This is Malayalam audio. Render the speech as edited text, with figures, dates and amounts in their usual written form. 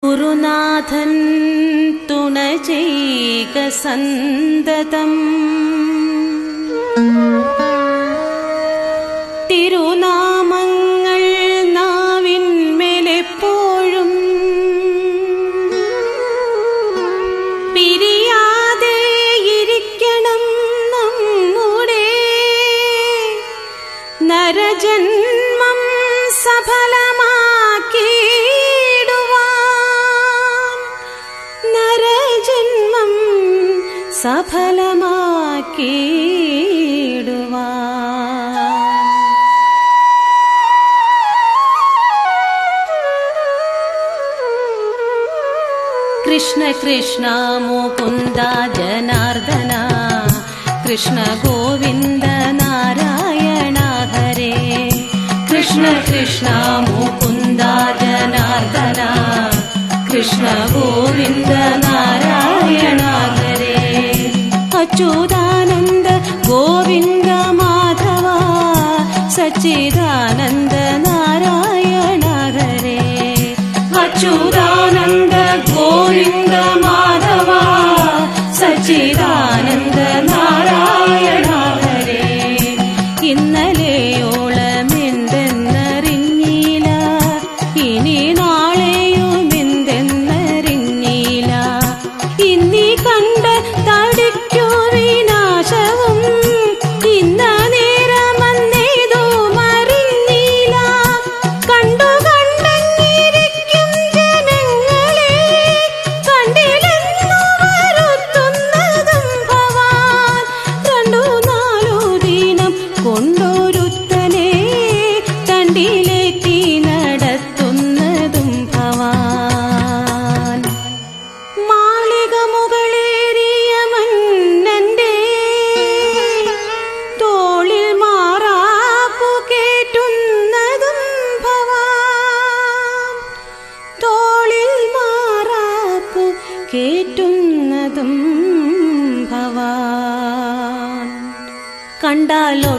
ഗുരുനാഥൻ തുണ ചെയ്യുക സന്തതം. തിരുനാമങ്ങൾ നാവിന്മേലെപ്പോഴും പിരിയാതെ ഇരിക്കണം. നമ്മുടെ നരജന്മം സഫലമാക്കിയിടുവാൻ. കൃഷ്ണ കൃഷ്ണ മുകുന്ദ ജനാർദ്ദന, കൃഷ്ണ ഗോവിന്ദ നാരായണ ഹരേ. കൃഷ്ണ കൃഷ്ണ മുകുന്ദ ജനാർദ്ദന, കൃഷ്ണ ഗോവിന്ദ നാരായണ ഹരേ. അച്യുതാനന്ദ ഗോവിന്ദ മാധവ, സച്ചിദാനന്ദ നാരായണ ഹരേ. അച്യുതാനന്ദ ഗോവിന്ദ മാധവ, സച്ചിദാനന്ദ നാരായണ ഹരേ. ഇന്നലെയോളമെന്തെന്നറിഞ്ഞില്ല, ഇനി നാളെയുമെന്തെന്നറിഞ്ഞില്ല. ഇന്നീ കണ്ട തടിക്കു വിനാശവും, ഇന്ന നേരമന്നേതും അറിഞ്ഞില്ല. കണ്ടു കണ്ടങ്ങിരിക്കും ജനങ്ങളെ, കണ്ടില്ലെന്നു വരുത്തുന്നതും ഭവാൻ. 2-4 ദിനം കൊണ്ടൊരുത്തനെ തണ്ടിലേറ്റി നടത്തുന്നതും ഭവാൻ. മാളിക മുകളേറിയ മന്നന്റെ തോളിൽ മാറാപ്പു കേറ്റുന്നതും ഭവാൻ. തോളിൽ മാറാപ്പു കേറ്റുന്നതും ഭവാൻ. കണ്ടാലോ